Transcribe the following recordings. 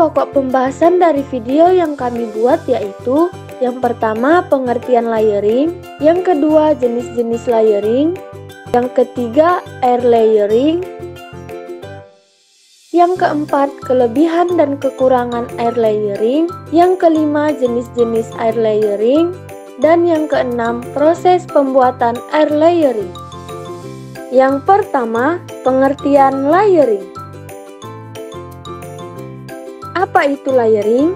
pokok pembahasan dari video yang kami buat yaitu yang pertama pengertian layering, yang kedua jenis-jenis layering, yang ketiga air layering, yang keempat kelebihan dan kekurangan air layering, yang kelima jenis-jenis air layering, dan yang keenam proses pembuatan air layering. Yang pertama, pengertian layering. Apa itu layering?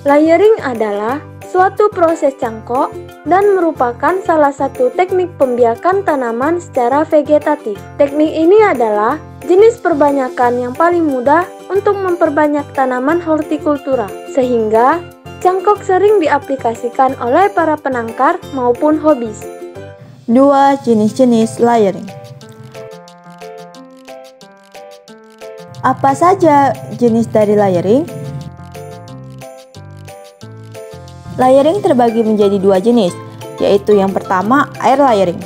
Layering adalah suatu proses cangkok dan merupakan salah satu teknik pembiakan tanaman secara vegetatif. Teknik ini adalah jenis perbanyakan yang paling mudah untuk memperbanyak tanaman hortikultura, sehingga cangkok sering diaplikasikan oleh para penangkar maupun hobis. 2. Jenis-jenis layering. Apa saja jenis dari layering? Layering terbagi menjadi dua jenis, yaitu yang pertama air layering.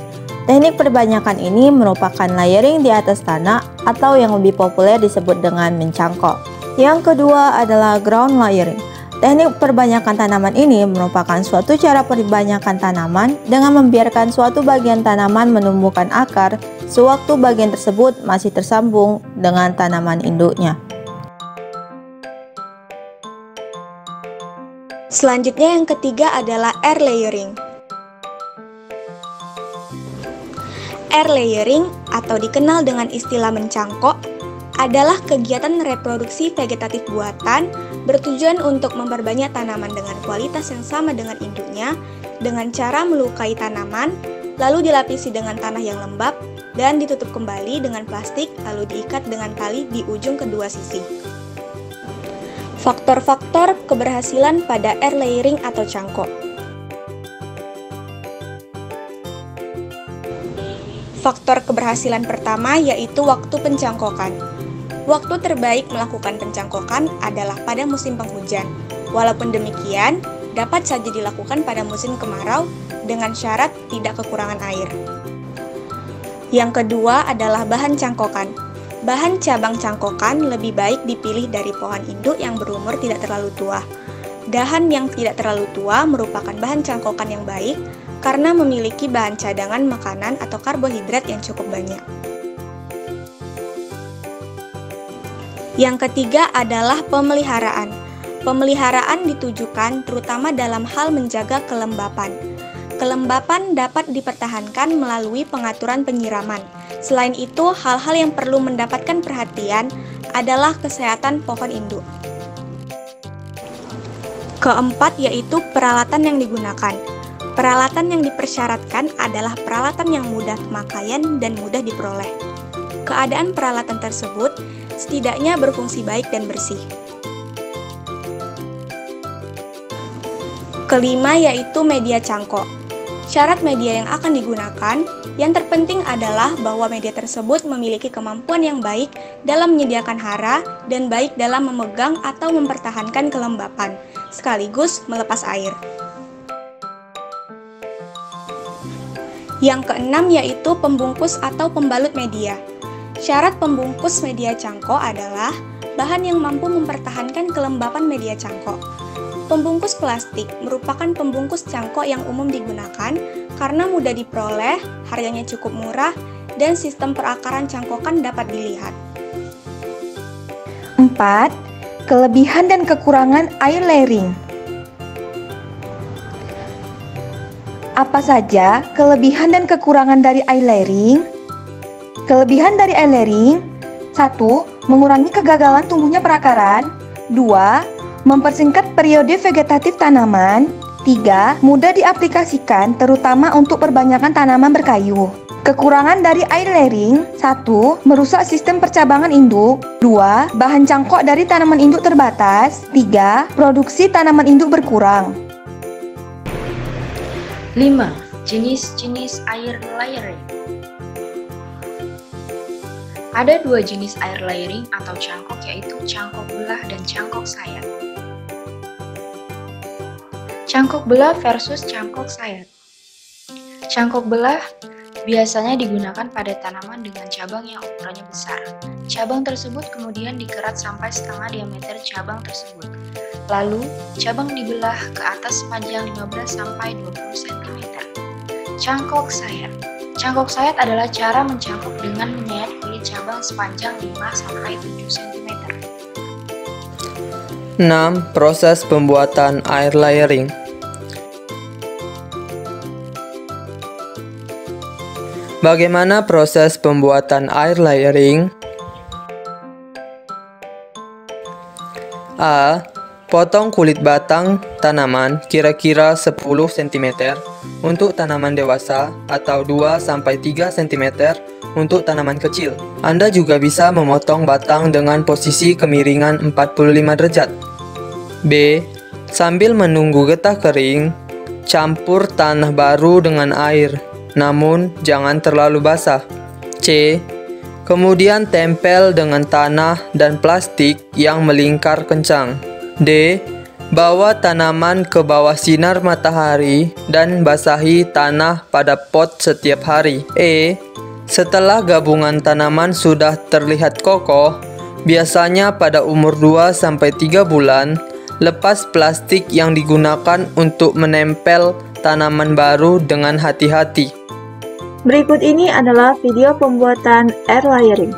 Teknik perbanyakan ini merupakan layering di atas tanah atau yang lebih populer disebut dengan mencangkok. Yang kedua adalah ground layering. Teknik perbanyakan tanaman ini merupakan suatu cara perbanyakan tanaman dengan membiarkan suatu bagian tanaman menumbuhkan akar sewaktu bagian tersebut masih tersambung dengan tanaman induknya. Selanjutnya yang ketiga adalah air layering. Air layering atau dikenal dengan istilah mencangkok adalah kegiatan reproduksi vegetatif buatan bertujuan untuk memperbanyak tanaman dengan kualitas yang sama dengan induknya dengan cara melukai tanaman, lalu dilapisi dengan tanah yang lembab dan ditutup kembali dengan plastik lalu diikat dengan tali di ujung kedua sisi. Faktor-faktor keberhasilan pada air layering atau cangkok. Faktor keberhasilan pertama yaitu waktu pencangkokan. Waktu terbaik melakukan pencangkokan adalah pada musim penghujan. Walaupun demikian, dapat saja dilakukan pada musim kemarau dengan syarat tidak kekurangan air. Yang kedua adalah bahan cangkokan. Bahan cabang cangkokan lebih baik dipilih dari pohon induk yang berumur tidak terlalu tua. Dahan yang tidak terlalu tua merupakan bahan cangkokan yang baik karena memiliki bahan cadangan makanan atau karbohidrat yang cukup banyak. Yang ketiga adalah pemeliharaan. Pemeliharaan ditujukan terutama dalam hal menjaga kelembapan. Kelembapan dapat dipertahankan melalui pengaturan penyiraman. Selain itu, hal-hal yang perlu mendapatkan perhatian adalah kesehatan pohon induk. Keempat yaitu peralatan yang digunakan. Peralatan yang dipersyaratkan adalah peralatan yang mudah pemakaian dan mudah diperoleh. Keadaan peralatan tersebut setidaknya berfungsi baik dan bersih. Kelima yaitu media cangkok. Syarat media yang akan digunakan, yang terpenting adalah bahwa media tersebut memiliki kemampuan yang baik dalam menyediakan hara dan baik dalam memegang atau mempertahankan kelembapan, sekaligus melepas air. Yang keenam yaitu pembungkus atau pembalut media. Syarat pembungkus media cangkok adalah bahan yang mampu mempertahankan kelembapan media cangkok. Pembungkus plastik merupakan pembungkus cangkok yang umum digunakan karena mudah diperoleh, harganya cukup murah, dan sistem perakaran cangkokan dapat dilihat. 4. Kelebihan dan kekurangan air layering. Apa saja kelebihan dan kekurangan dari air layering? Kelebihan dari air layering: 1. Mengurangi kegagalan tumbuhnya perakaran. 2. Mempersingkat periode vegetatif tanaman. 3. Mudah diaplikasikan terutama untuk perbanyakan tanaman berkayu. Kekurangan dari air layering: 1. Merusak sistem percabangan induk. 2. Bahan cangkok dari tanaman induk terbatas. 3. Produksi tanaman induk berkurang. 5. Jenis-jenis air layering. Ada dua jenis air layering atau cangkok, yaitu cangkok belah dan cangkok sayat. Cangkok belah versus cangkok sayat. Cangkok belah Biasanya digunakan pada tanaman dengan cabang yang ukurannya besar. Cabang tersebut kemudian dikerat sampai setengah diameter cabang tersebut. Lalu, cabang dibelah ke atas sepanjang 15-20 cm. Cangkok sayat. Cangkok sayat adalah cara mencangkok dengan menyayat kulit cabang sepanjang 5-7 cm. 6. Proses pembuatan air layering. Bagaimana proses pembuatan air layering? A. Potong kulit batang tanaman kira-kira 10 cm untuk tanaman dewasa atau 2-3 cm untuk tanaman kecil. Anda juga bisa memotong batang dengan posisi kemiringan 45 derajat. B. Sambil menunggu getah kering, campur tanah baru dengan air, namun jangan terlalu basah. C. Kemudian tempel dengan tanah dan plastik yang melingkar kencang. D. Bawa tanaman ke bawah sinar matahari dan basahi tanah pada pot setiap hari. E. Setelah gabungan tanaman sudah terlihat kokoh, biasanya pada umur 2-3 bulan, lepas plastik yang digunakan untuk menempel tanaman baru dengan hati-hati. Berikut ini adalah video pembuatan air layering.